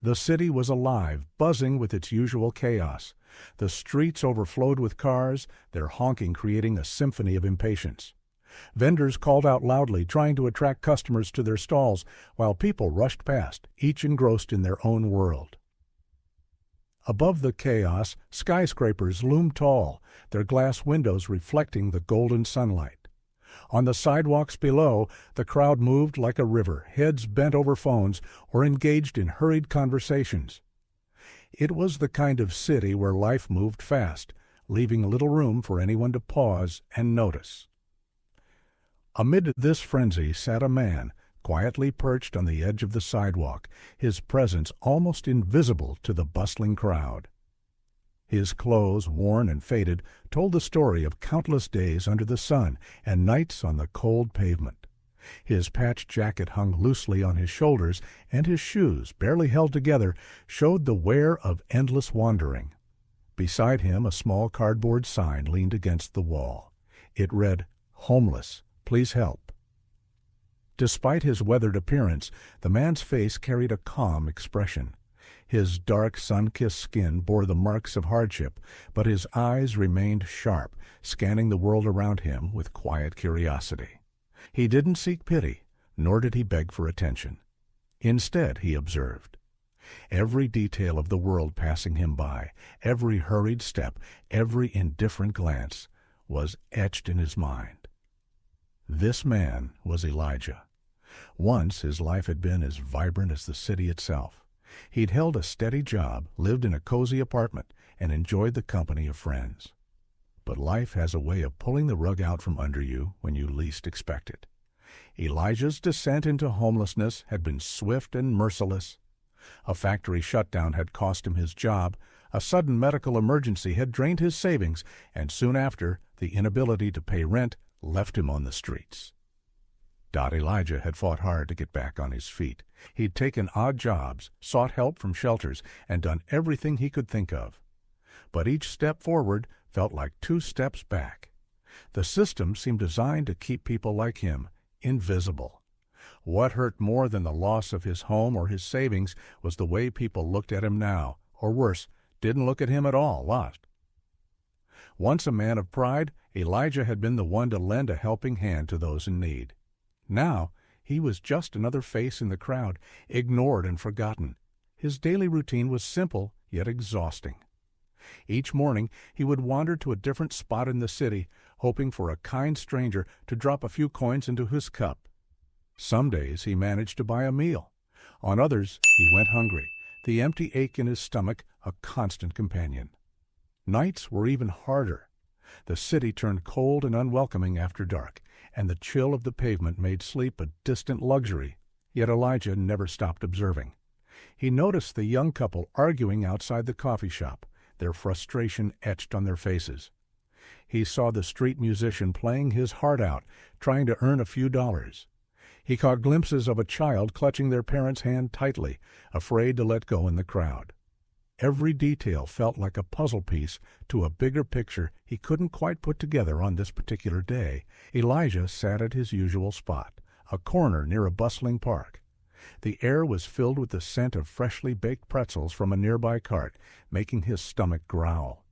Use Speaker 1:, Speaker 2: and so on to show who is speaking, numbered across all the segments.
Speaker 1: The city was alive, buzzing with its usual chaos. The streets overflowed with cars, their honking creating a symphony of impatience. Vendors called out loudly, trying to attract customers to their stalls, while people rushed past, each engrossed in their own world. Above the chaos, skyscrapers loomed tall, their glass windows reflecting the golden sunlight. On the sidewalks below, the crowd moved like a river, heads bent over phones or engaged in hurried conversations. It was the kind of city where life moved fast, leaving little room for anyone to pause and notice. Amid this frenzy sat a man, quietly perched on the edge of the sidewalk, his presence almost invisible to the bustling crowd. His clothes, worn and faded, told the story of countless days under the sun and nights on the cold pavement. His patched jacket hung loosely on his shoulders, and his shoes, barely held together, showed the wear of endless wandering. Beside him, a small cardboard sign leaned against the wall. It read, "Homeless, please help." Despite his weathered appearance, the man's face carried a calm expression. His dark, sun-kissed skin bore the marks of hardship, but his eyes remained sharp, scanning the world around him with quiet curiosity. He didn't seek pity, nor did he beg for attention. Instead, he observed. Every detail of the world passing him by, every hurried step, every indifferent glance, was etched in his mind. This man was Elijah. Once his life had been as vibrant as the city itself. He'd held a steady job, lived in a cozy apartment, and enjoyed the company of friends. But life has a way of pulling the rug out from under you when you least expect it. Elijah's descent into homelessness had been swift and merciless. A factory shutdown had cost him his job, a sudden medical emergency had drained his savings, and soon after, the inability to pay rent left him on the streets. Elijah had fought hard to get back on his feet. He'd taken odd jobs, sought help from shelters, and done everything he could think of. But each step forward felt like 2 steps back. The system seemed designed to keep people like him invisible. What hurt more than the loss of his home or his savings was the way people looked at him now, or worse, didn't look at him at all, lost. Once a man of pride, Elijah had been the one to lend a helping hand to those in need. Now, he was just another face in the crowd, ignored and forgotten. His daily routine was simple, yet exhausting. Each morning, he would wander to a different spot in the city, hoping for a kind stranger to drop a few coins into his cup. Some days he managed to buy a meal. On others, he went hungry, the empty ache in his stomach a constant companion. Nights were even harder. The city turned cold and unwelcoming after dark, and the chill of the pavement made sleep a distant luxury, yet Elijah never stopped observing. He noticed the young couple arguing outside the coffee shop, their frustration etched on their faces. He saw the street musician playing his heart out, trying to earn a few dollars. He caught glimpses of a child clutching their parent's hand tightly, afraid to let go in the crowd. Every detail felt like a puzzle piece to a bigger picture he couldn't quite put together on this particular day. Elijah sat at his usual spot, a corner near a bustling park. The air was filled with the scent of freshly baked pretzels from a nearby cart, making his stomach growl.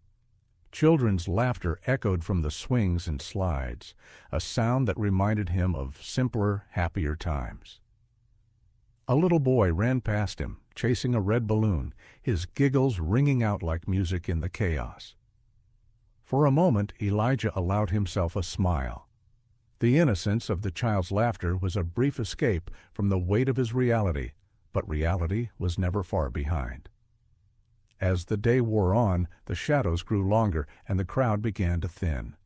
Speaker 1: Children's laughter echoed from the swings and slides, a sound that reminded him of simpler, happier times. A little boy ran past him, chasing a red balloon, his giggles ringing out like music in the chaos. For a moment, Elijah allowed himself a smile. The innocence of the child's laughter was a brief escape from the weight of his reality, but reality was never far behind. As the day wore on, the shadows grew longer and the crowd began to thin.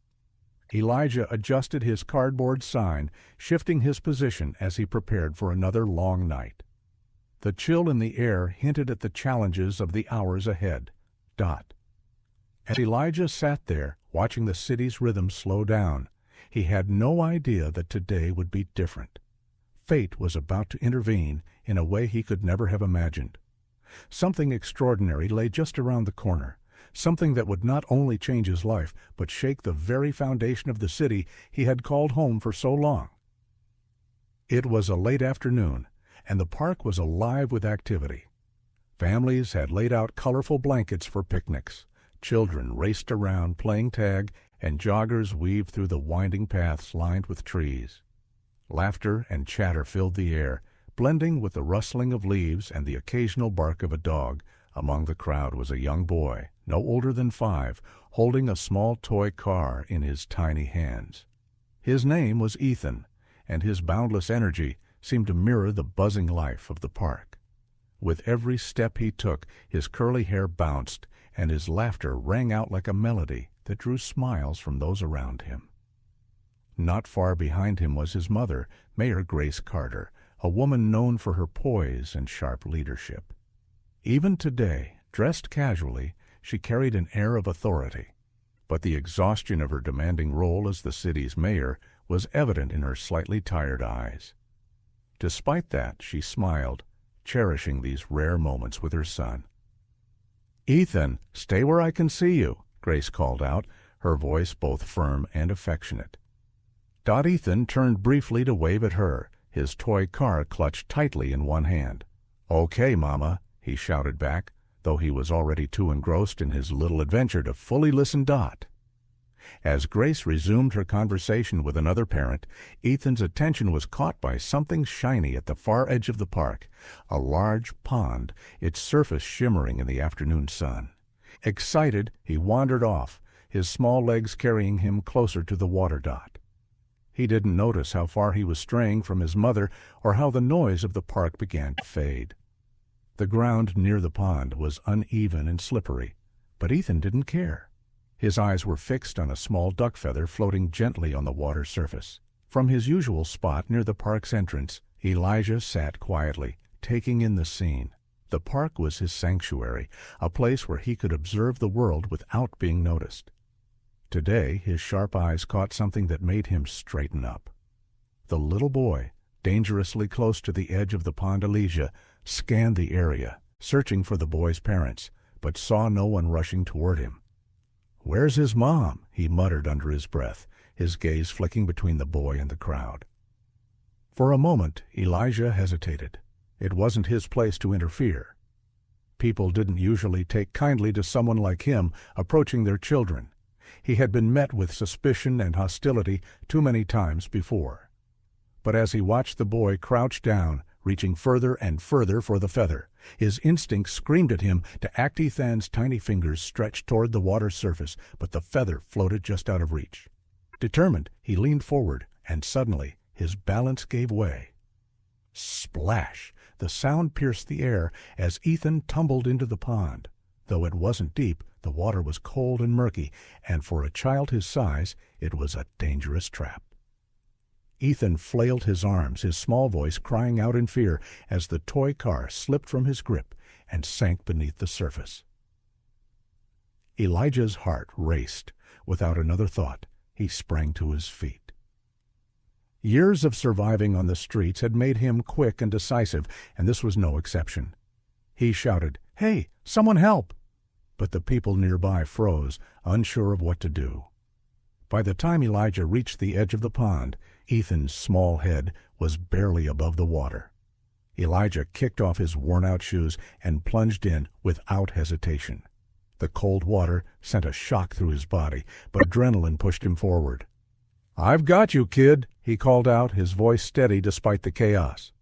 Speaker 1: Elijah adjusted his cardboard sign, shifting his position as he prepared for another long night. The chill in the air hinted at the challenges of the hours ahead. As Elijah sat there, watching the city's rhythm slow down, he had no idea that today would be different. Fate was about to intervene in a way he could never have imagined. Something extraordinary lay just around the corner, something that would not only change his life, but shake the very foundation of the city he had called home for so long. It was a late afternoon, and the park was alive with activity. Families had laid out colorful blankets for picnics. Children raced around playing tag, and joggers weaved through the winding paths lined with trees. Laughter and chatter filled the air, blending with the rustling of leaves and the occasional bark of a dog. Among the crowd was a young boy, no older than 5, holding a small toy car in his tiny hands. His name was Ethan, and his boundless energy seemed to mirror the buzzing life of the park. With every step he took, his curly hair bounced, and his laughter rang out like a melody that drew smiles from those around him. Not far behind him was his mother, Mayor Grace Carter, a woman known for her poise and sharp leadership. Even today, dressed casually, she carried an air of authority, but the exhaustion of her demanding role as the city's mayor was evident in her slightly tired eyes. Despite that, she smiled, cherishing these rare moments with her son. "Ethan, stay where I can see you," Grace called out, her voice both firm and affectionate. Ethan turned briefly to wave at her, his toy car clutched tightly in one hand. "Okay, Mama," he shouted back, though he was already too engrossed in his little adventure to fully listen. As Grace resumed her conversation with another parent, Ethan's attention was caught by something shiny at the far edge of the park, a large pond, its surface shimmering in the afternoon sun. Excited, he wandered off, his small legs carrying him closer to the water. He didn't notice how far he was straying from his mother or how the noise of the park began to fade. The ground near the pond was uneven and slippery, but Ethan didn't care. His eyes were fixed on a small duck feather floating gently on the water surface. From his usual spot near the park's entrance, Elijah sat quietly, taking in the scene. The park was his sanctuary, a place where he could observe the world without being noticed. Today, his sharp eyes caught something that made him straighten up. The little boy, dangerously close to the edge of the pond. Elijah scanned the area, searching for the boy's parents, but saw no one rushing toward him. "Where's his mom?" he muttered under his breath, his gaze flicking between the boy and the crowd. For a moment, Elijah hesitated. It wasn't his place to interfere. People didn't usually take kindly to someone like him approaching their children. He had been met with suspicion and hostility too many times before. But as he watched the boy crouch down, reaching further and further for the feather, his instinct screamed at him to act. Ethan's tiny fingers stretched toward the water surface, but the feather floated just out of reach. Determined, he leaned forward, and suddenly his balance gave way. Splash! The sound pierced the air as Ethan tumbled into the pond. Though it wasn't deep, the water was cold and murky, and for a child his size, it was a dangerous trap. Ethan flailed his arms, his small voice crying out in fear as the toy car slipped from his grip and sank beneath the surface. Elijah's heart raced. Without another thought, he sprang to his feet. Years of surviving on the streets had made him quick and decisive, and this was no exception. He shouted, "Hey, someone help!" But the people nearby froze, unsure of what to do. By the time Elijah reached the edge of the pond, Ethan's small head was barely above the water. Elijah kicked off his worn-out shoes and plunged in without hesitation. The cold water sent a shock through his body, but adrenaline pushed him forward. "I've got you, kid," he called out, his voice steady despite the chaos.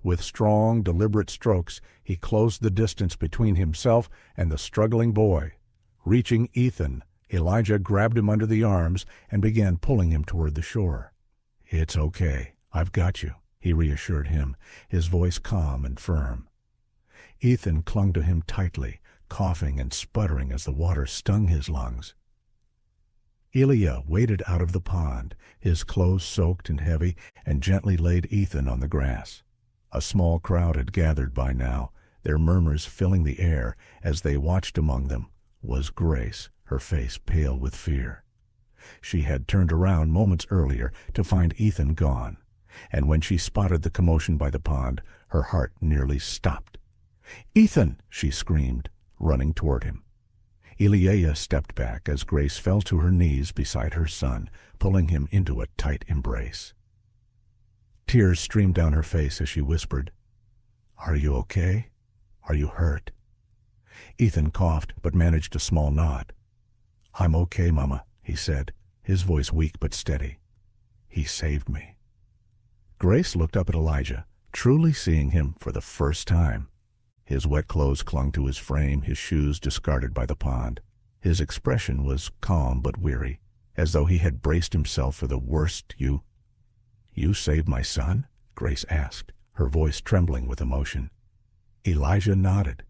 Speaker 1: With strong, deliberate strokes, he closed the distance between himself and the struggling boy. Reaching Ethan, Elijah grabbed him under the arms and began pulling him toward the shore. "It's okay. I've got you," he reassured him, his voice calm and firm. Ethan clung to him tightly, coughing and sputtering as the water stung his lungs. Ilya waded out of the pond, his clothes soaked and heavy, and gently laid Ethan on the grass. A small crowd had gathered by now, their murmurs filling the air. As they watched, among them was Grace, her face pale with fear. She had turned around moments earlier to find Ethan gone, and when she spotted the commotion by the pond, her heart nearly stopped. "Ethan!" she screamed, running toward him. Ilya stepped back as Grace fell to her knees beside her son, pulling him into a tight embrace. Tears streamed down her face as she whispered, "Are you okay? Are you hurt?" Ethan coughed but managed a small nod. "I'm okay, Mama," he said, his voice weak but steady. "He saved me." Grace looked up at Elijah, truly seeing him for the first time. His wet clothes clung to his frame, his shoes discarded by the pond. His expression was calm but weary, as though he had braced himself for the worst. You saved my son?" Grace asked, her voice trembling with emotion. Elijah nodded.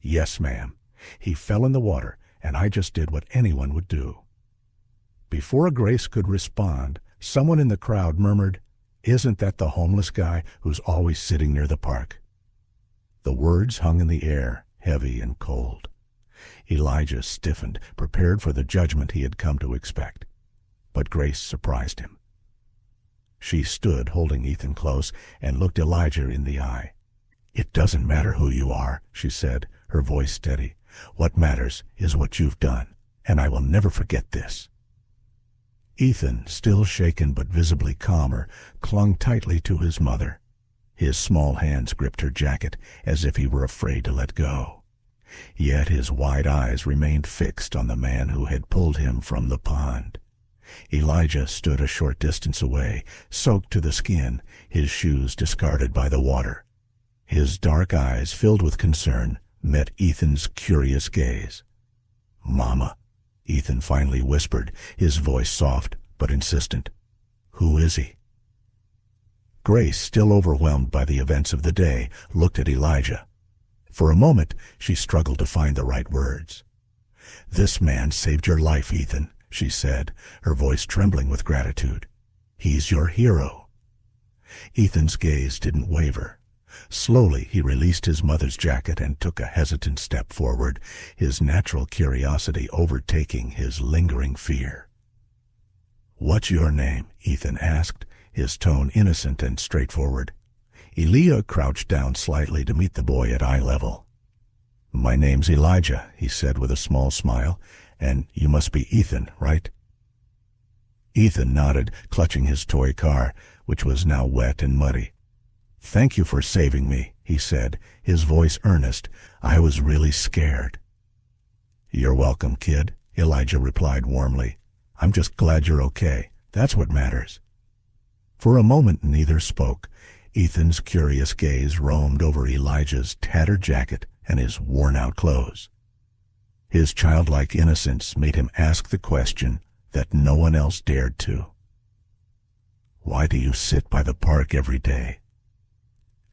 Speaker 1: "Yes, ma'am. He fell in the water, and I just did what anyone would do." Before Grace could respond, someone in the crowd murmured, "Isn't that the homeless guy who's always sitting near the park?" The words hung in the air, heavy and cold. Elijah stiffened, prepared for the judgment he had come to expect. But Grace surprised him. She stood, holding Ethan close, and looked Elijah in the eye. "It doesn't matter who you are," she said, her voice steady. "What matters is what you've done, and I will never forget this." Ethan, still shaken but visibly calmer, clung tightly to his mother. His small hands gripped her jacket as if he were afraid to let go. Yet his wide eyes remained fixed on the man who had pulled him from the pond. Elijah stood a short distance away, soaked to the skin, his shoes discarded by the water. His dark eyes, filled with concern, met Ethan's curious gaze. "Mama," Ethan finally whispered, his voice soft but insistent. "Who is he?" Grace, still overwhelmed by the events of the day, looked at Elijah. For a moment, she struggled to find the right words. "This man saved your life, Ethan," she said, her voice trembling with gratitude. "He's your hero." Ethan's gaze didn't waver. Slowly, he released his mother's jacket and took a hesitant step forward, his natural curiosity overtaking his lingering fear. "What's your name?" Ethan asked, his tone innocent and straightforward. Elijah crouched down slightly to meet the boy at eye level. "My name's Elijah," he said with a small smile, "and you must be Ethan, right?" Ethan nodded, clutching his toy car, which was now wet and muddy. "Thank you for saving me," he said, his voice earnest. "I was really scared." "You're welcome, kid," Elijah replied warmly. "I'm just glad you're okay. That's what matters." For a moment neither spoke. Ethan's curious gaze roamed over Elijah's tattered jacket and his worn-out clothes. His childlike innocence made him ask the question that no one else dared to. "Why do you sit by the park every day?"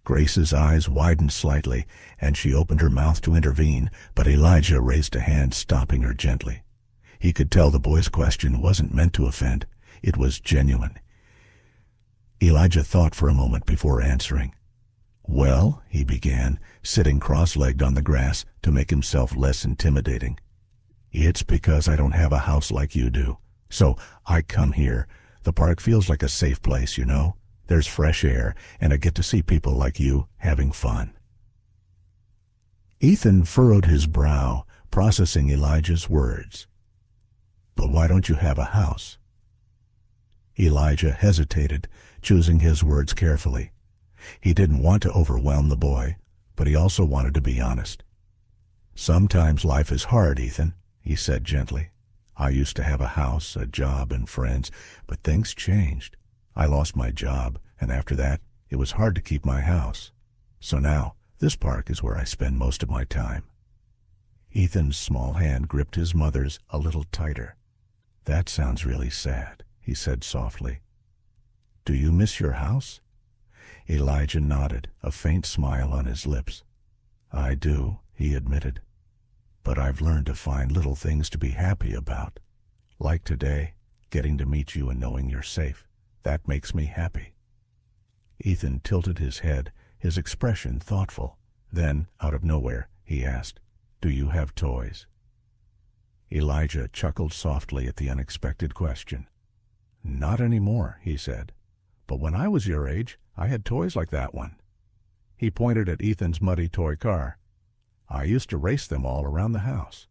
Speaker 1: Grace's eyes widened slightly, and she opened her mouth to intervene, but Elijah raised a hand, stopping her gently. He could tell the boy's question wasn't meant to offend. It was genuine. Elijah thought for a moment before answering. "Well," he began, sitting cross-legged on the grass to make himself less intimidating, "it's because I don't have a house like you do. So I come here. The park feels like a safe place, you know. There's fresh air, and I get to see people like you having fun." Ethan furrowed his brow, processing Elijah's words. "But why don't you have a house?" Elijah hesitated, choosing his words carefully. He didn't want to overwhelm the boy, but he also wanted to be honest. "Sometimes life is hard, Ethan," he said gently. "I used to have a house, a job, and friends, but things changed. I lost my job, and after that, it was hard to keep my house. So now, this park is where I spend most of my time." Ethan's small hand gripped his mother's a little tighter. "That sounds really sad," he said softly. "Do you miss your house?" Elijah nodded, a faint smile on his lips. "I do," he admitted. "But I've learned to find little things to be happy about. Like today, getting to meet you and knowing you're safe. That makes me happy." Ethan tilted his head, his expression thoughtful. Then, out of nowhere, he asked, "Do you have toys?" Elijah chuckled softly at the unexpected question. "Not anymore," he said. "But when I was your age, I had toys like that one." He pointed at Ethan's muddy toy car. "I used to race them all around the house."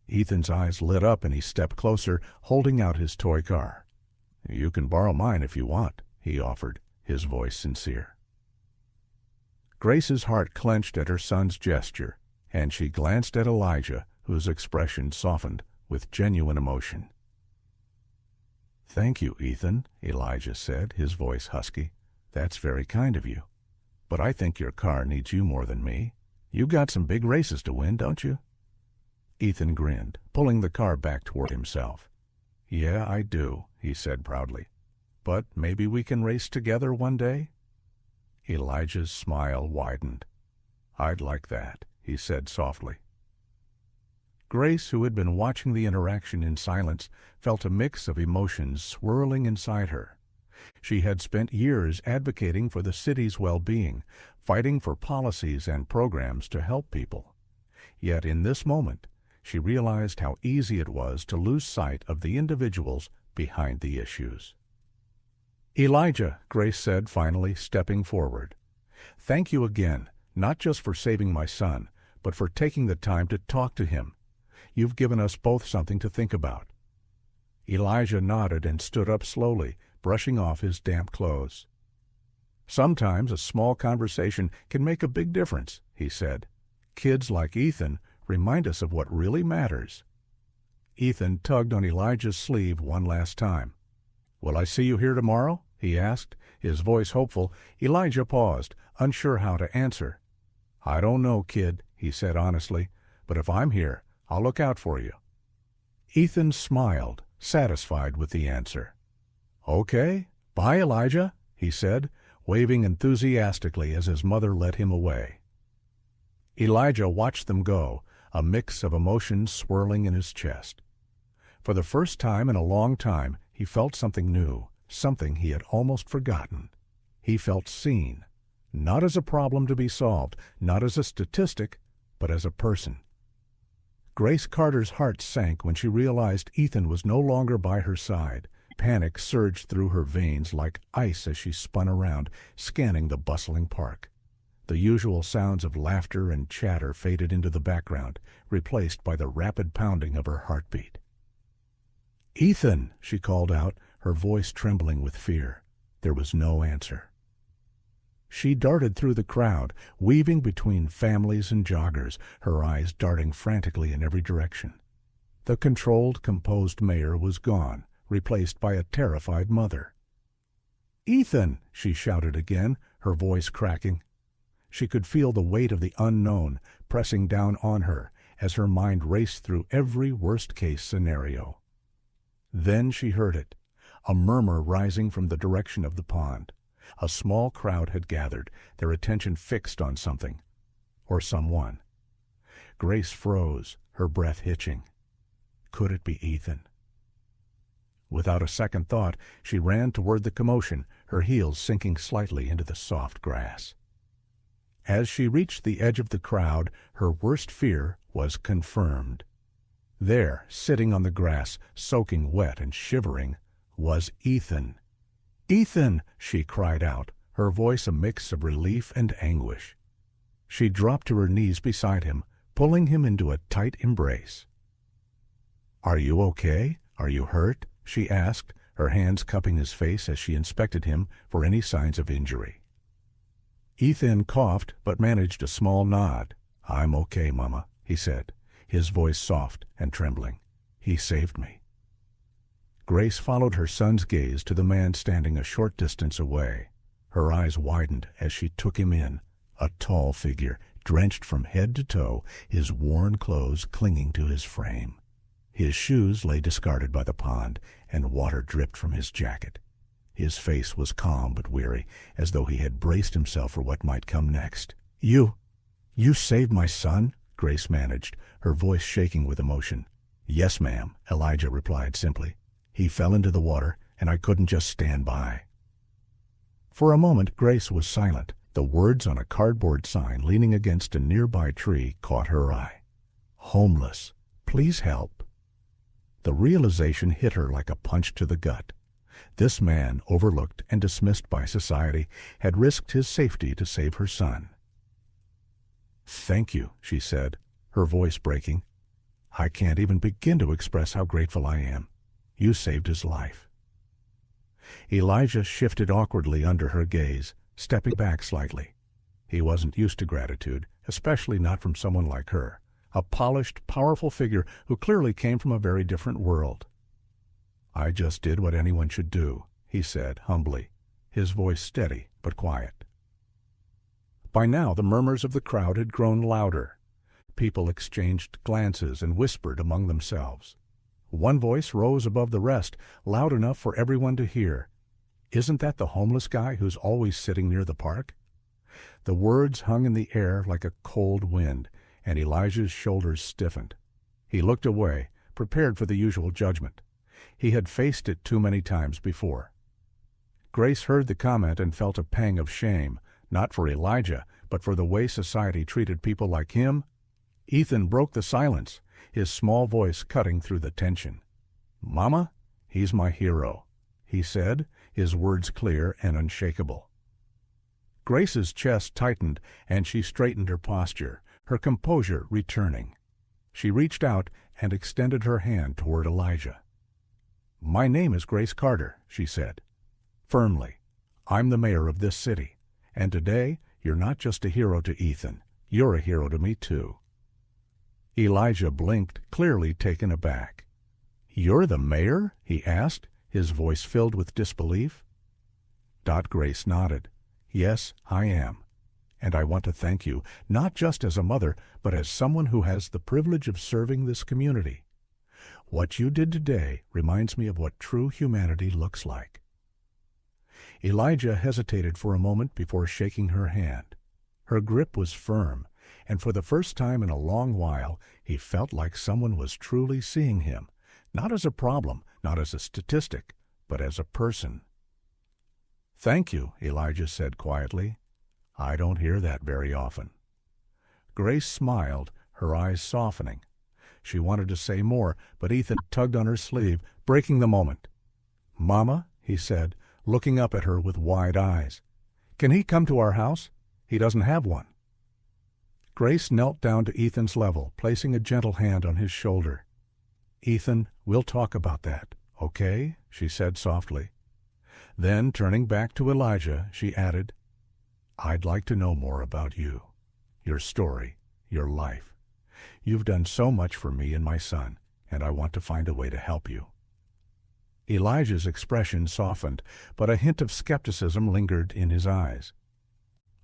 Speaker 1: Ethan's eyes lit up and he stepped closer, holding out his toy car. "You can borrow mine if you want," he offered, his voice sincere. Grace's heart clenched at her son's gesture, and she glanced at Elijah, whose expression softened with genuine emotion. "Thank you, Ethan," Elijah said, his voice husky. "That's very kind of you. But I think your car needs you more than me. You've got some big races to win, don't you?" Ethan grinned, pulling the car back toward himself. "Yeah, I do," he said proudly. "But maybe we can race together one day?" Elijah's smile widened. "I'd like that," he said softly. Grace, who had been watching the interaction in silence, felt a mix of emotions swirling inside her. She had spent years advocating for the city's well-being, fighting for policies and programs to help people. Yet in this moment, she realized how easy it was to lose sight of the individuals behind the issues. "Elijah," Grace said finally, stepping forward. "Thank you again, not just for saving my son, but for taking the time to talk to him. You've given us both something to think about." Elijah nodded and stood up slowly, brushing off his damp clothes. "Sometimes a small conversation can make a big difference," he said. "Kids like Ethan remind us of what really matters." Ethan tugged on Elijah's sleeve one last time. "Will I see you here tomorrow?" he asked, his voice hopeful. Elijah paused, unsure how to answer. "I don't know, kid," he said honestly, "but if I'm here, I'll look out for you." Ethan smiled, satisfied with the answer. "Okay, bye, Elijah," he said, waving enthusiastically as his mother led him away. Elijah watched them go, a mix of emotions swirling in his chest. For the first time in a long time, he felt something new, something he had almost forgotten. He felt seen, not as a problem to be solved, not as a statistic, but as a person. Grace Carter's heart sank when she realized Ethan was no longer by her side. Panic surged through her veins like ice as she spun around, scanning the bustling park. The usual sounds of laughter and chatter faded into the background, replaced by the rapid pounding of her heartbeat. "Ethan!" she called out, her voice trembling with fear. There was no answer. She darted through the crowd, weaving between families and joggers, her eyes darting frantically in every direction. The controlled, composed mayor was gone, replaced by a terrified mother. "Ethan!" she shouted again, her voice cracking. She could feel the weight of the unknown pressing down on her as her mind raced through every worst-case scenario. Then she heard it, a murmur rising from the direction of the pond. A small crowd had gathered, their attention fixed on something, or someone. Grace froze, her breath hitching. Could it be Ethan? Without a second thought, she ran toward the commotion, her heels sinking slightly into the soft grass. As she reached the edge of the crowd, her worst fear was confirmed. There, sitting on the grass, soaking wet and shivering, was Ethan. "Ethan!" she cried out, her voice a mix of relief and anguish. She dropped to her knees beside him, pulling him into a tight embrace. "Are you okay? Are you hurt?" she asked, her hands cupping his face as she inspected him for any signs of injury. Ethan coughed but managed a small nod. "I'm okay, Mama," he said, his voice soft and trembling. "He saved me." Grace followed her son's gaze to the man standing a short distance away. Her eyes widened as she took him in, a tall figure, drenched from head to toe, his worn clothes clinging to his frame. His shoes lay discarded by the pond, and water dripped from his jacket. His face was calm but weary, as though he had braced himself for what might come next. You saved my son?" Grace managed, her voice shaking with emotion. "Yes, ma'am," Elijah replied simply. "He fell into the water, and I couldn't just stand by." For a moment Grace was silent. The words on a cardboard sign leaning against a nearby tree caught her eye. "Homeless. Please help." The realization hit her like a punch to the gut. This man, overlooked and dismissed by society, had risked his safety to save her son. "Thank you," she said, her voice breaking. "I can't even begin to express how grateful I am. You saved his life." Elijah shifted awkwardly under her gaze, stepping back slightly. He wasn't used to gratitude, especially not from someone like her, a polished, powerful figure who clearly came from a very different world. "I just did what anyone should do," he said humbly, his voice steady but quiet. By now the murmurs of the crowd had grown louder. People exchanged glances and whispered among themselves. One voice rose above the rest, loud enough for everyone to hear. "Isn't that the homeless guy who's always sitting near the park?" The words hung in the air like a cold wind, and Elijah's shoulders stiffened. He looked away, prepared for the usual judgment. He had faced it too many times before. Grace heard the comment and felt a pang of shame, not for Elijah, but for the way society treated people like him. Ethan broke the silence, his small voice cutting through the tension. "Mama, he's my hero," he said, his words clear and unshakable. Grace's chest tightened, and she straightened her posture, her composure returning. She reached out and extended her hand toward Elijah. "My name is Grace Carter," she said, firmly. "I'm the mayor of this city, and today you're not just a hero to Ethan, you're a hero to me too." Elijah blinked, clearly taken aback. "You're the mayor?" he asked, his voice filled with disbelief. Grace nodded. "Yes, I am. And I want to thank you, not just as a mother, but as someone who has the privilege of serving this community. What you did today reminds me of what true humanity looks like." Elijah hesitated for a moment before shaking her hand. Her grip was firm, and for the first time in a long while he felt like someone was truly seeing him, not as a problem, not as a statistic, but as a person. "Thank you," Elijah said quietly. "I don't hear that very often." Grace smiled, her eyes softening. She wanted to say more, but Ethan tugged on her sleeve, breaking the moment. "Mama," he said, looking up at her with wide eyes, "can he come to our house? He doesn't have one." Grace knelt down to Ethan's level, placing a gentle hand on his shoulder. "Ethan, we'll talk about that, okay?" she said softly. Then, turning back to Elijah, she added, "I'd like to know more about you, your story, your life. You've done so much for me and my son, and I want to find a way to help you." Elijah's expression softened, but a hint of skepticism lingered in his eyes.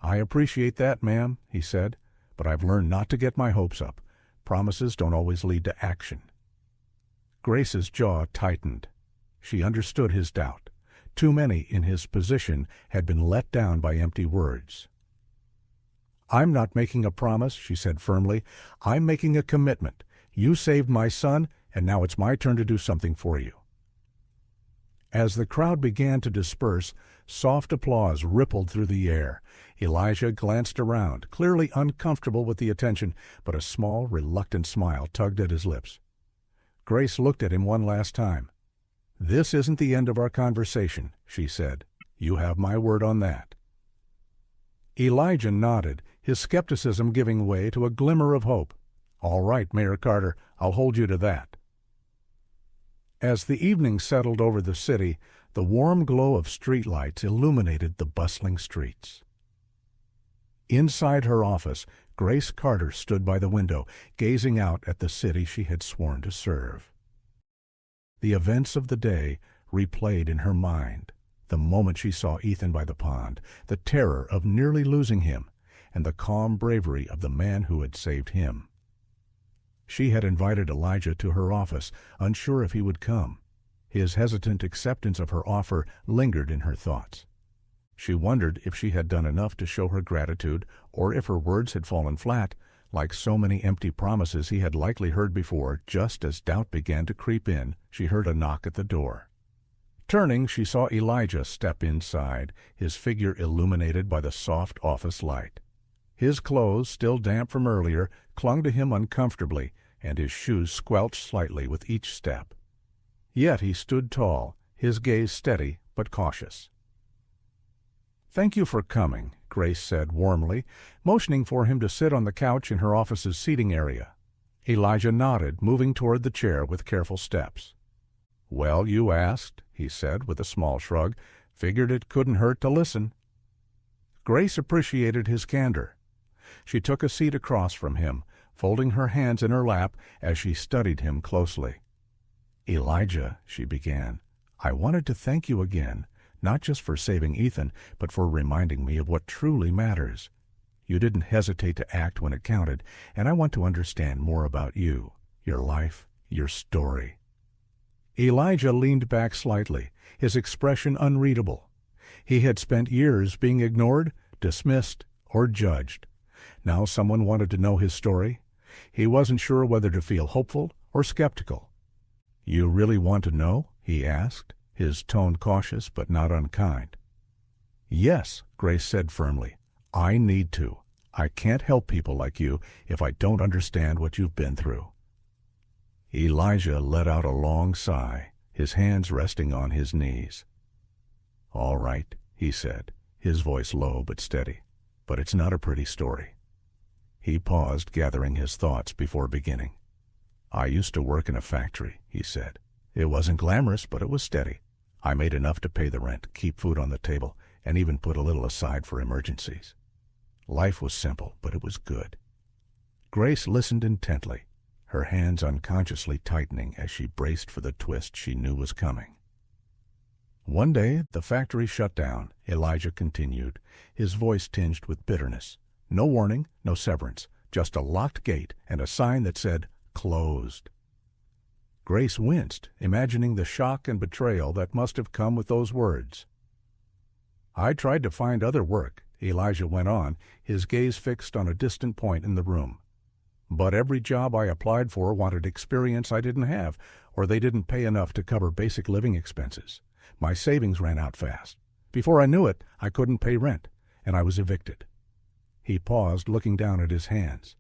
Speaker 1: "I appreciate that, ma'am," he said, "but I've learned not to get my hopes up. Promises don't always lead to action." Grace's jaw tightened. She understood his doubt. Too many in his position had been let down by empty words. "I'm not making a promise," she said firmly. "I'm making a commitment. You saved my son, and now it's my turn to do something for you." As the crowd began to disperse, soft applause rippled through the air. Elijah glanced around, clearly uncomfortable with the attention, but a small, reluctant smile tugged at his lips. Grace looked at him one last time. "This isn't the end of our conversation," she said. "You have my word on that." Elijah nodded, his skepticism giving way to a glimmer of hope. "All right, Mayor Carter, I'll hold you to that." As the evening settled over the city, the warm glow of streetlights illuminated the bustling streets. Inside her office, Grace Carter stood by the window, gazing out at the city she had sworn to serve. The events of the day replayed in her mind. The moment she saw Ethan by the pond, the terror of nearly losing him, and the calm bravery of the man who had saved him. She had invited Elijah to her office, unsure if he would come. His hesitant acceptance of her offer lingered in her thoughts. She wondered if she had done enough to show her gratitude, or if her words had fallen flat, like so many empty promises he had likely heard before. Just as doubt began to creep in, she heard a knock at the door. Turning, she saw Elijah step inside, his figure illuminated by the soft office light. His clothes, still damp from earlier, clung to him uncomfortably, and his shoes squelched slightly with each step. Yet he stood tall, his gaze steady but cautious. "Thank you for coming," Grace said warmly, motioning for him to sit on the couch in her office's seating area. Elijah nodded, moving toward the chair with careful steps. "Well, you asked," he said with a small shrug. "Figured it couldn't hurt to listen." Grace appreciated his candor. She took a seat across from him, folding her hands in her lap as she studied him closely. "Elijah," she began, "I wanted to thank you again, not just for saving Ethan, but for reminding me of what truly matters. You didn't hesitate to act when it counted, and I want to understand more about you, your life, your story." Elijah leaned back slightly, his expression unreadable. He had spent years being ignored, dismissed, or judged. Now someone wanted to know his story. He wasn't sure whether to feel hopeful or skeptical. "You really want to know?" he asked, his tone cautious but not unkind. "Yes," Grace said firmly. "I need to. I can't help people like you if I don't understand what you've been through." Elijah let out a long sigh, his hands resting on his knees. "All right," he said, his voice low but steady, "but it's not a pretty story." He paused, gathering his thoughts before beginning. "I used to work in a factory," he said. "It wasn't glamorous, but it was steady. I made enough to pay the rent, keep food on the table, and even put a little aside for emergencies. Life was simple, but it was good." Grace listened intently, her hands unconsciously tightening as she braced for the twist she knew was coming. "One day, the factory shut down," Elijah continued, his voice tinged with bitterness. "No warning, no severance, just a locked gate and a sign that said, 'Closed.'" Grace winced, imagining the shock and betrayal that must have come with those words. "I tried to find other work," Elijah went on, his gaze fixed on a distant point in the room. "But every job I applied for wanted experience I didn't have, or they didn't pay enough to cover basic living expenses. My savings ran out fast. Before I knew it, I couldn't pay rent, and I was evicted." He paused, looking down at his hands.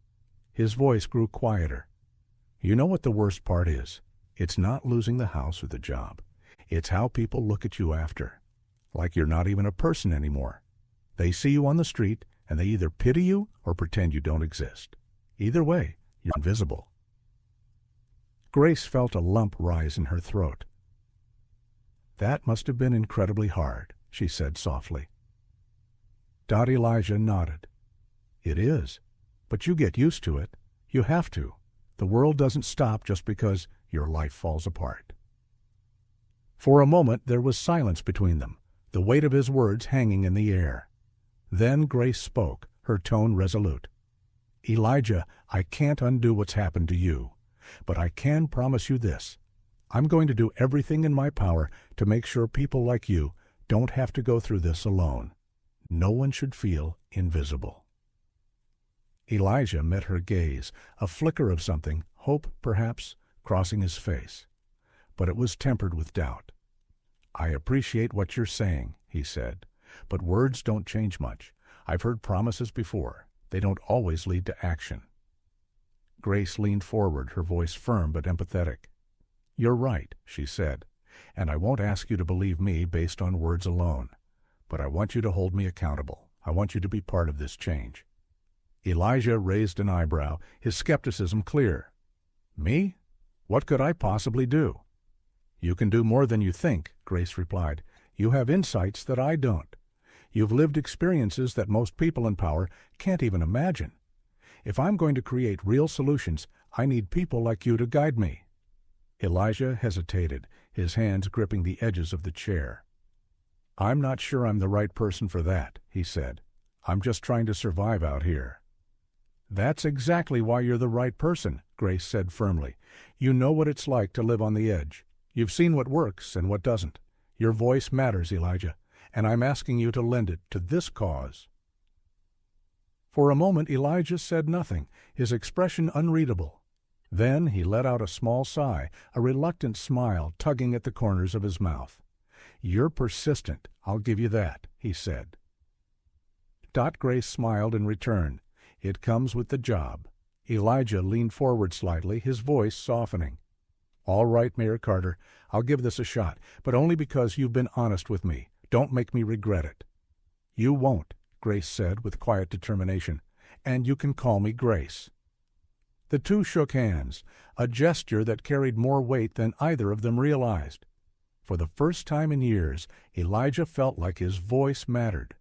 Speaker 1: His voice grew quieter. "You know what the worst part is? It's not losing the house or the job. It's how people look at you after. Like you're not even a person anymore. They see you on the street, and they either pity you or pretend you don't exist. Either way, you're invisible." Grace felt a lump rise in her throat. "That must have been incredibly hard," she said softly. Elijah nodded. "It is, but you get used to it. You have to. The world doesn't stop just because your life falls apart." For a moment there was silence between them, the weight of his words hanging in the air. Then Grace spoke, her tone resolute. "Elijah, I can't undo what's happened to you, but I can promise you this. I'm going to do everything in my power to make sure people like you don't have to go through this alone. No one should feel invisible." Elijah met her gaze, a flicker of something, hope perhaps, crossing his face. But it was tempered with doubt. "I appreciate what you're saying," he said, "but words don't change much. I've heard promises before. They don't always lead to action." Grace leaned forward, her voice firm but empathetic. "You're right," she said, "and I won't ask you to believe me based on words alone. But I want you to hold me accountable. I want you to be part of this change." Elijah raised an eyebrow, his skepticism clear. "Me? What could I possibly do?" "You can do more than you think," Grace replied. "You have insights that I don't. You've lived experiences that most people in power can't even imagine. If I'm going to create real solutions, I need people like you to guide me." Elijah hesitated, his hands gripping the edges of the chair. "I'm not sure I'm the right person for that," he said. "I'm just trying to survive out here." "That's exactly why you're the right person," Grace said firmly. "You know what it's like to live on the edge. You've seen what works and what doesn't. Your voice matters, Elijah, and I'm asking you to lend it to this cause." For a moment Elijah said nothing, his expression unreadable. Then he let out a small sigh, a reluctant smile tugging at the corners of his mouth. "You're persistent, I'll give you that," he said. Grace smiled in return. "It comes with the job." Elijah leaned forward slightly, his voice softening. "All right, Mayor Carter, I'll give this a shot, but only because you've been honest with me. Don't make me regret it." "You won't," Grace said with quiet determination, "and you can call me Grace." The two shook hands, a gesture that carried more weight than either of them realized. For the first time in years, Elijah felt like his voice mattered.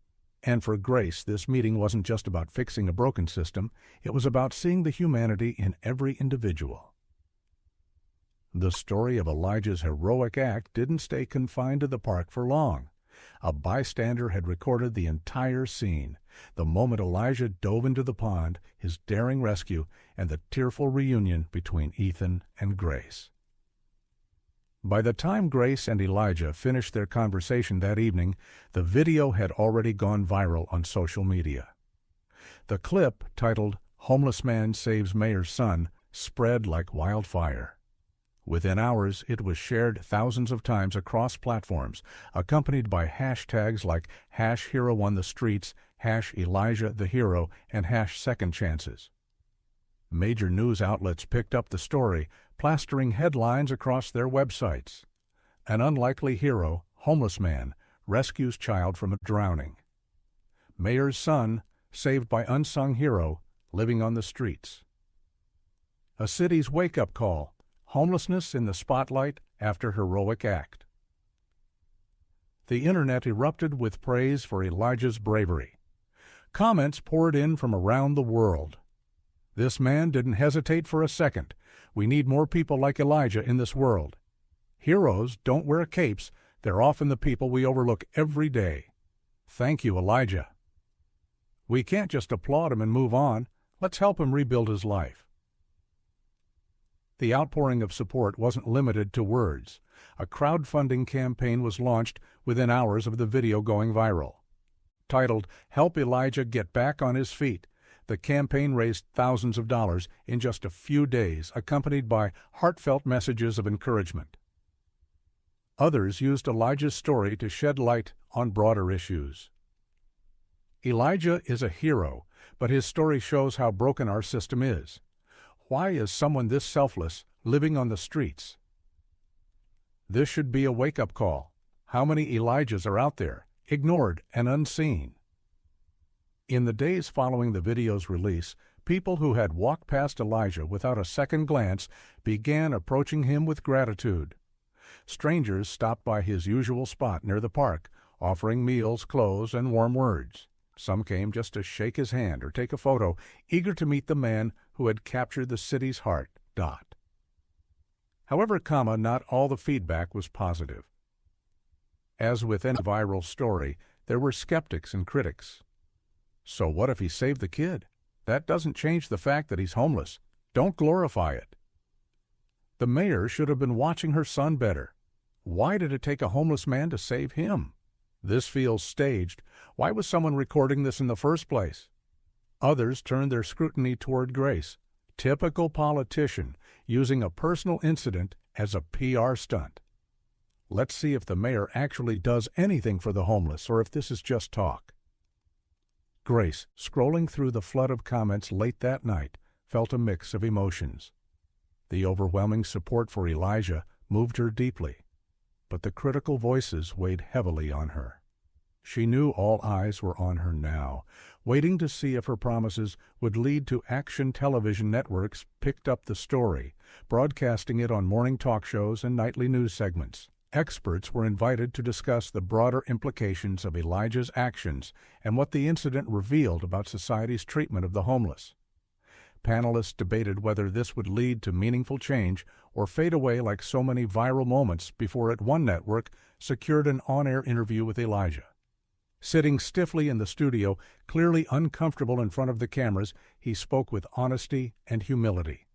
Speaker 1: And for Grace, this meeting wasn't just about fixing a broken system, it was about seeing the humanity in every individual. The story of Elijah's heroic act didn't stay confined to the park for long. A bystander had recorded the entire scene, the moment Elijah dove into the pond, his daring rescue, and the tearful reunion between Ethan and Grace. By the time Grace and Elijah finished their conversation that evening, the video had already gone viral on social media. The clip, titled "Homeless Man Saves Mayor's Son," spread like wildfire. Within hours, it was shared thousands of times across platforms, accompanied by hashtags like #HeroOnTheStreets, #ElijahTheHero, and #SecondChances. Major news outlets picked up the story, plastering headlines across their websites. An unlikely hero, homeless man, rescues child from drowning. Mayor's son, saved by unsung hero, living on the streets. A city's wake-up call, homelessness in the spotlight after heroic act. The internet erupted with praise for Elijah's bravery. Comments poured in from around the world. This man didn't hesitate for a second. We need more people like Elijah in this world. Heroes don't wear capes. They're often the people we overlook every day. Thank you, Elijah. We can't just applaud him and move on. Let's help him rebuild his life. The outpouring of support wasn't limited to words. A crowdfunding campaign was launched within hours of the video going viral. Titled, "Help Elijah Get Back on His Feet," the campaign raised thousands of dollars in just a few days, accompanied by heartfelt messages of encouragement. Others used Elijah's story to shed light on broader issues. Elijah is a hero, but his story shows how broken our system is. Why is someone this selfless living on the streets? This should be a wake-up call. How many Elijahs are out there, ignored and unseen? In the days following the video's release, people who had walked past Elijah without a second glance began approaching him with gratitude. Strangers stopped by his usual spot near the park, offering meals, clothes, and warm words. Some came just to shake his hand or take a photo, eager to meet the man who had captured the city's heart. However, not all the feedback was positive. As with any viral story, there were skeptics and critics. So what if he saved the kid? That doesn't change the fact that he's homeless. Don't glorify it. The mayor should have been watching her son better. Why did it take a homeless man to save him? This feels staged. Why was someone recording this in the first place? Others turned their scrutiny toward Grace, typical politician, using a personal incident as a PR stunt. Let's see if the mayor actually does anything for the homeless or if this is just talk. Grace, scrolling through the flood of comments late that night, felt a mix of emotions. The overwhelming support for Elijah moved her deeply, but the critical voices weighed heavily on her. She knew all eyes were on her now, waiting to see if her promises would lead to action. Television networks picked up the story, broadcasting it on morning talk shows and nightly news segments. Experts were invited to discuss the broader implications of Elijah's actions and what the incident revealed about society's treatment of the homeless. Panelists debated whether this would lead to meaningful change or fade away like so many viral moments before one network secured an on-air interview with Elijah. Sitting stiffly in the studio, clearly uncomfortable in front of the cameras, he spoke with honesty and humility.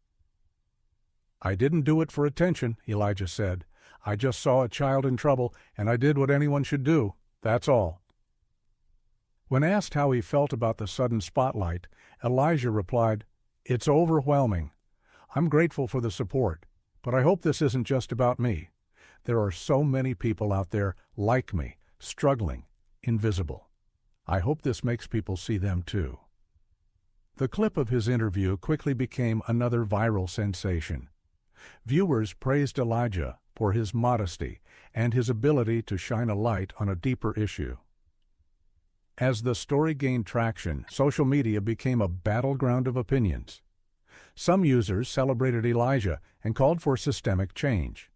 Speaker 1: "I didn't do it for attention," Elijah said. "I just saw a child in trouble, and I did what anyone should do. That's all." When asked how he felt about the sudden spotlight, Elijah replied, "It's overwhelming. I'm grateful for the support, but I hope this isn't just about me. There are so many people out there like me, struggling, invisible. I hope this makes people see them too." The clip of his interview quickly became another viral sensation. Viewers praised Elijah for his modesty and his ability to shine a light on a deeper issue. As the story gained traction, social media became a battleground of opinions. Some users celebrated Elijah and called for systemic change.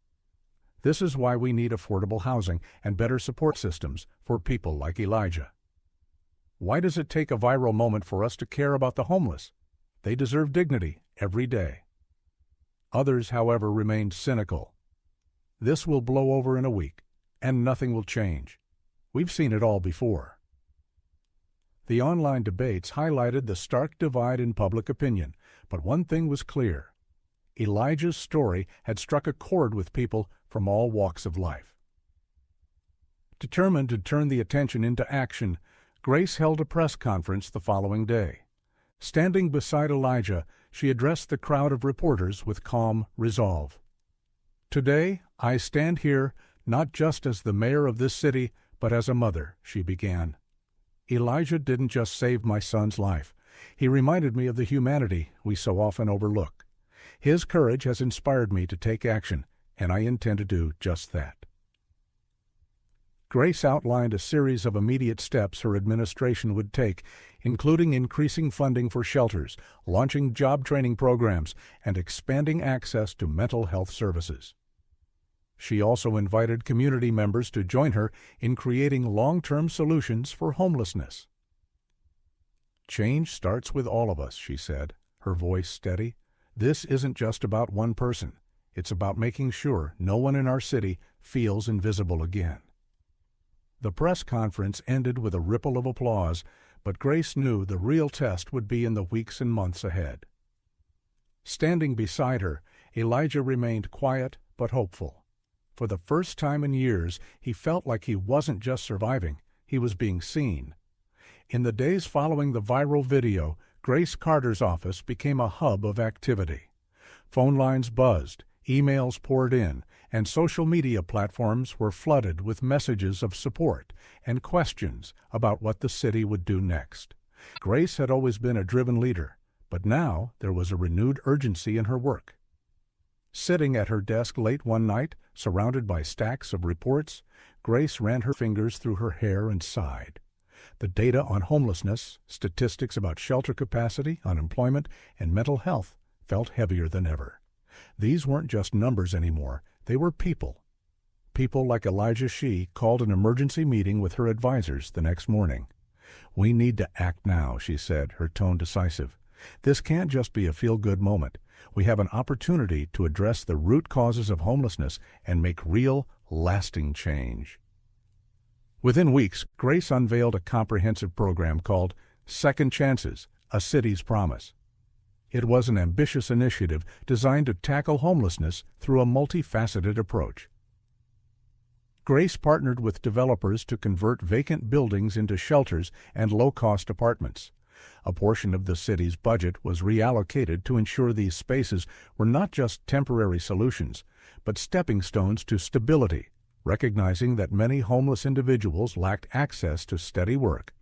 Speaker 1: This is why we need affordable housing and better support systems for people like Elijah. Why does it take a viral moment for us to care about the homeless? They deserve dignity every day. Others, however, remained cynical. This will blow over in a week, and nothing will change. We've seen it all before. The online debates highlighted the stark divide in public opinion, but one thing was clear. Elijah's story had struck a chord with people from all walks of life. Determined to turn the attention into action, Grace held a press conference the following day. Standing beside Elijah, she addressed the crowd of reporters with calm resolve. "Today, I stand here not just as the mayor of this city, but as a mother," she began. "Elijah didn't just save my son's life. He reminded me of the humanity we so often overlook. His courage has inspired me to take action, and I intend to do just that." Grace outlined a series of immediate steps her administration would take, including increasing funding for shelters, launching job training programs, and expanding access to mental health services. She also invited community members to join her in creating long-term solutions for homelessness. "Change starts with all of us," she said, her voice steady. "This isn't just about one person. It's about making sure no one in our city feels invisible again." The press conference ended with a ripple of applause, but Grace knew the real test would be in the weeks and months ahead. Standing beside her, Elijah remained quiet but hopeful. For the first time in years, he felt like he wasn't just surviving, he was being seen. In the days following the viral video, Grace Carter's office became a hub of activity. Phone lines buzzed, emails poured in, and social media platforms were flooded with messages of support and questions about what the city would do next. Grace had always been a driven leader, but now there was a renewed urgency in her work. Sitting at her desk late one night, surrounded by stacks of reports, Grace ran her fingers through her hair and sighed. The data on homelessness, statistics about shelter capacity, unemployment, and mental health felt heavier than ever. These weren't just numbers anymore, they were people. People like Elijah. She called an emergency meeting with her advisors the next morning. "We need to act now," she said, her tone decisive. "This can't just be a feel-good moment. We have an opportunity to address the root causes of homelessness and make real, lasting change." Within weeks, Grace unveiled a comprehensive program called Second Chances, A City's Promise. It was an ambitious initiative designed to tackle homelessness through a multifaceted approach. Grace partnered with developers to convert vacant buildings into shelters and low-cost apartments. A portion of the city's budget was reallocated to ensure these spaces were not just temporary solutions, but stepping stones to stability, recognizing that many homeless individuals lacked access to steady work.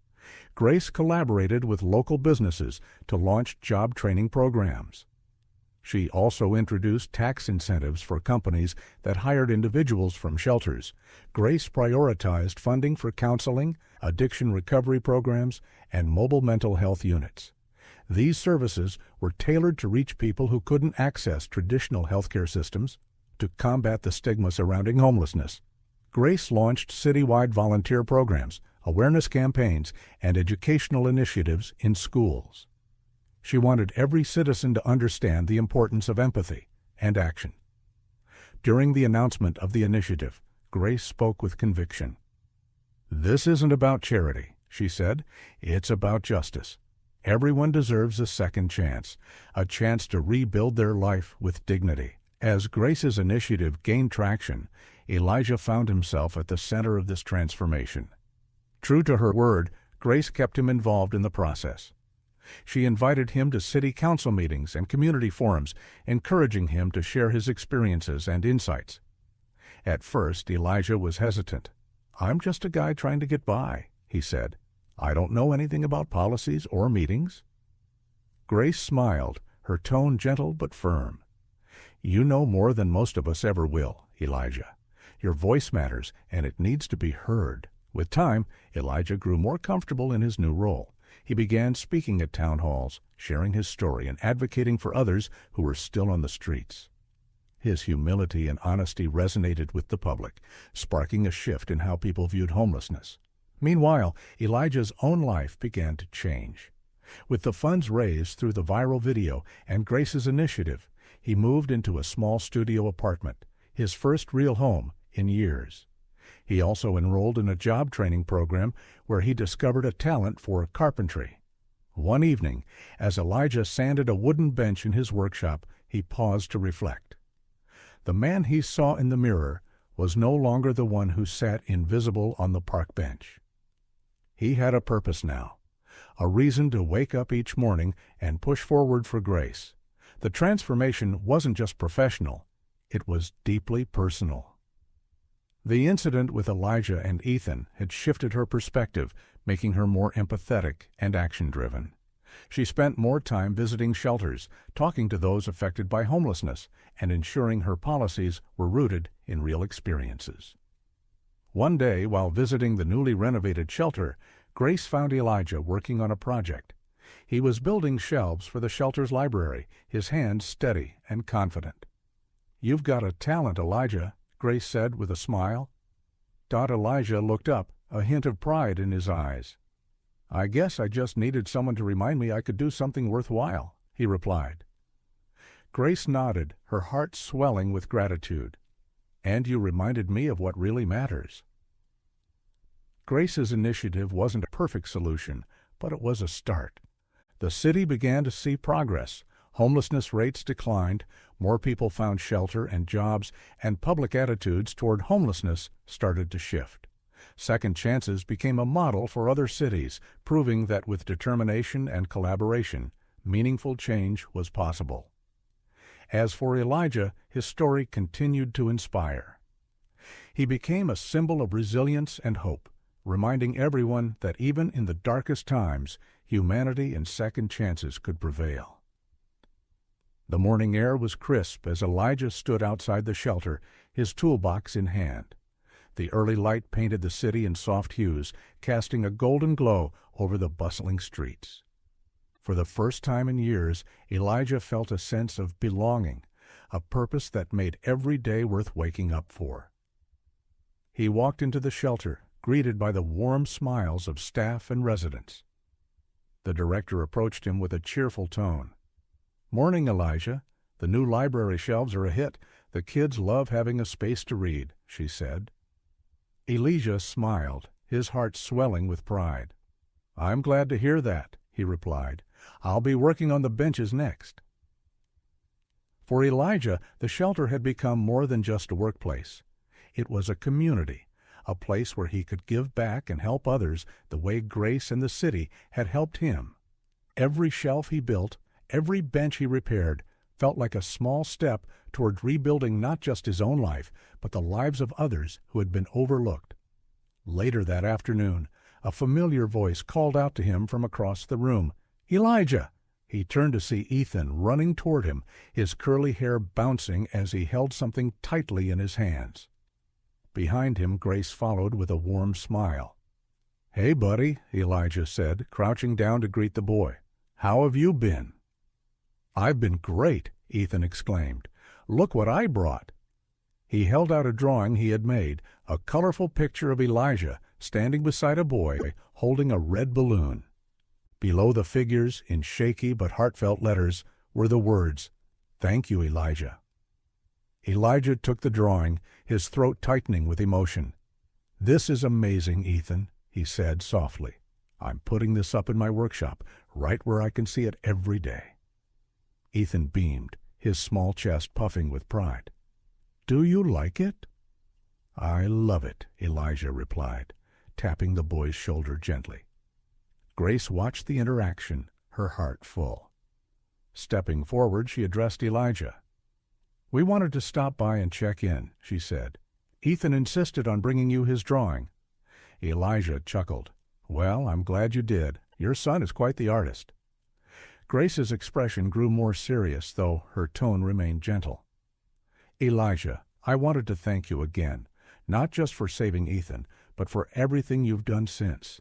Speaker 1: Grace collaborated with local businesses to launch job training programs. She also introduced tax incentives for companies that hired individuals from shelters. Grace prioritized funding for counseling, addiction recovery programs, and mobile mental health units. These services were tailored to reach people who couldn't access traditional healthcare systems. To combat the stigma surrounding homelessness, Grace launched citywide volunteer programs, awareness campaigns, and educational initiatives in schools. She wanted every citizen to understand the importance of empathy and action. During the announcement of the initiative, Grace spoke with conviction. "This isn't about charity," she said. "It's about justice. Everyone deserves a second chance, a chance to rebuild their life with dignity." As Grace's initiative gained traction, Elijah found himself at the center of this transformation. True to her word, Grace kept him involved in the process. She invited him to city council meetings and community forums, encouraging him to share his experiences and insights. At first, Elijah was hesitant. "I'm just a guy trying to get by," he said. "I don't know anything about policies or meetings." Grace smiled, her tone gentle but firm. "You know more than most of us ever will, Elijah. Your voice matters, and it needs to be heard." With time, Elijah grew more comfortable in his new role. He began speaking at town halls, sharing his story and advocating for others who were still on the streets. His humility and honesty resonated with the public, sparking a shift in how people viewed homelessness. Meanwhile, Elijah's own life began to change. With the funds raised through the viral video and Grace's initiative, he moved into a small studio apartment, his first real home in years. He also enrolled in a job training program where he discovered a talent for carpentry. One evening, as Elijah sanded a wooden bench in his workshop, he paused to reflect. The man he saw in the mirror was no longer the one who sat invisible on the park bench. He had a purpose now, a reason to wake up each morning and push forward for grace. The transformation wasn't just professional, it was deeply personal. The incident with Elijah and Ethan had shifted her perspective, making her more empathetic and action-driven. She spent more time visiting shelters, talking to those affected by homelessness, and ensuring her policies were rooted in real experiences. One day, while visiting the newly renovated shelter, Grace found Elijah working on a project. He was building shelves for the shelter's library, his hands steady and confident. "You've got a talent, Elijah," Grace said with a smile. Elijah looked up, a hint of pride in his eyes. "I guess I just needed someone to remind me I could do something worthwhile," he replied. Grace nodded, her heart swelling with gratitude. "And you reminded me of what really matters." Grace's initiative wasn't a perfect solution, but it was a start. The city began to see progress. Homelessness rates declined, more people found shelter and jobs, and public attitudes toward homelessness started to shift. Second chances became a model for other cities, proving that with determination and collaboration, meaningful change was possible. As for Elijah, his story continued to inspire. He became a symbol of resilience and hope, reminding everyone that even in the darkest times, humanity and second chances could prevail. The morning air was crisp as Elijah stood outside the shelter, his toolbox in hand. The early light painted the city in soft hues, casting a golden glow over the bustling streets. For the first time in years, Elijah felt a sense of belonging, a purpose that made every day worth waking up for. He walked into the shelter, greeted by the warm smiles of staff and residents. The director approached him with a cheerful tone. "Morning, Elijah. The new library shelves are a hit. The kids love having a space to read," she said. Elijah smiled, his heart swelling with pride. "I'm glad to hear that," he replied. "I'll be working on the benches next." For Elijah, the shelter had become more than just a workplace. It was a community, a place where he could give back and help others the way Grace and the city had helped him. Every shelf he built, every bench he repaired, felt like a small step toward rebuilding not just his own life, but the lives of others who had been overlooked. Later that afternoon, a familiar voice called out to him from across the room, "Elijah!" He turned to see Ethan running toward him, his curly hair bouncing as he held something tightly in his hands. Behind him, Grace followed with a warm smile. "Hey, buddy," Elijah said, crouching down to greet the boy. "How have you been?" "I've been great," Ethan exclaimed. "Look what I brought." He held out a drawing he had made, a colorful picture of Elijah standing beside a boy holding a red balloon. Below the figures, in shaky but heartfelt letters, were the words, "Thank you, Elijah." Elijah took the drawing, his throat tightening with emotion. "This is amazing, Ethan," he said softly. "I'm putting this up in my workshop, right where I can see it every day." Ethan beamed, his small chest puffing with pride. "Do you like it?" "I love it," Elijah replied, tapping the boy's shoulder gently. Grace watched the interaction, her heart full. Stepping forward, she addressed Elijah. "We wanted to stop by and check in," she said. "Ethan insisted on bringing you his drawing." Elijah chuckled. "Well, I'm glad you did. Your son is quite the artist." Grace's expression grew more serious, though her tone remained gentle. "Elijah, I wanted to thank you again, not just for saving Ethan, but for everything you've done since.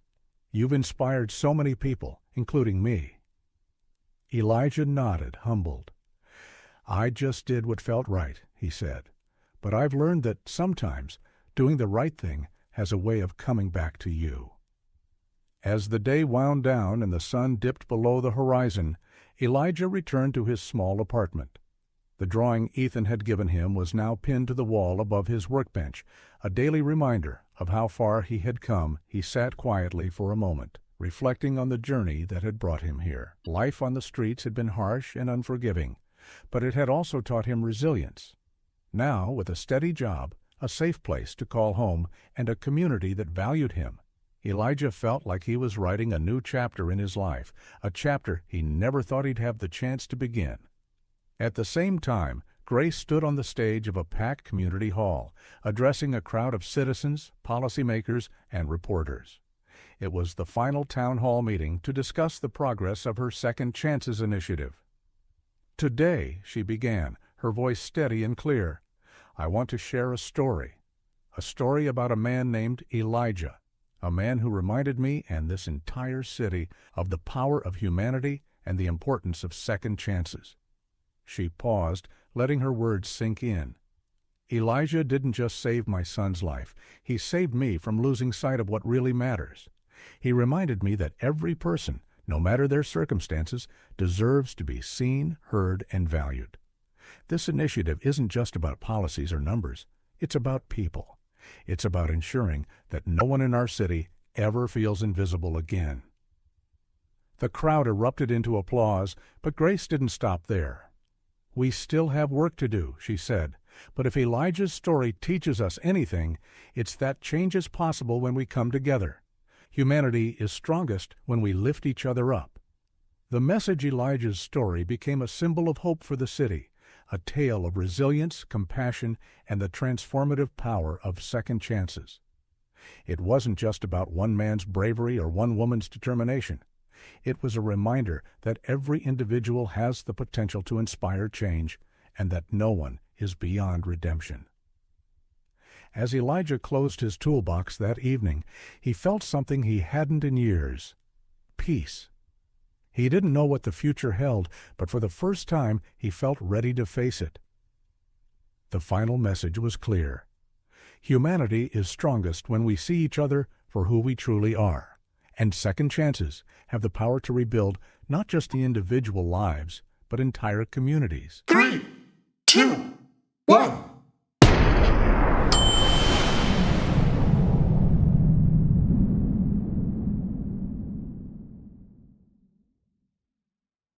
Speaker 1: You've inspired so many people, including me." Elijah nodded, humbled. "I just did what felt right," he said. "But I've learned that sometimes doing the right thing has a way of coming back to you." As the day wound down and the sun dipped below the horizon, Elijah returned to his small apartment. The drawing Ethan had given him was now pinned to the wall above his workbench, a daily reminder of how far he had come. He sat quietly for a moment, reflecting on the journey that had brought him here. Life on the streets had been harsh and unforgiving, but it had also taught him resilience. Now, with a steady job, a safe place to call home, and a community that valued him, Elijah felt like he was writing a new chapter in his life, a chapter he never thought he'd have the chance to begin. At the same time, Grace stood on the stage of a packed community hall, addressing a crowd of citizens, policymakers, and reporters. It was the final town hall meeting to discuss the progress of her Second Chances initiative. "Today," she began, her voice steady and clear, "I want to share a story about a man named Elijah, a man who reminded me and this entire city of the power of humanity and the importance of second chances." She paused, letting her words sink in. "Elijah didn't just save my son's life. He saved me from losing sight of what really matters. He reminded me that every person, no matter their circumstances, deserves to be seen, heard, and valued. This initiative isn't just about policies or numbers. It's about people. It's about ensuring that no one in our city ever feels invisible again." The crowd erupted into applause, but Grace didn't stop there. "We still have work to do," she said, "but if Elijah's story teaches us anything, it's that change is possible when we come together. Humanity is strongest when we lift each other up." The message Elijah's story became a symbol of hope for the city, a tale of resilience, compassion, and the transformative power of second chances. It wasn't just about one man's bravery or one woman's determination. It was a reminder that every individual has the potential to inspire change, and that no one is beyond redemption. As Elijah closed his toolbox that evening, he felt something he hadn't in years: peace. He didn't know what the future held, but for the first time he felt ready to face it. The final message was clear. Humanity is strongest when we see each other for who we truly are, and second chances have the power to rebuild not just the individual lives, but entire communities.
Speaker 2: 3, 2, 1.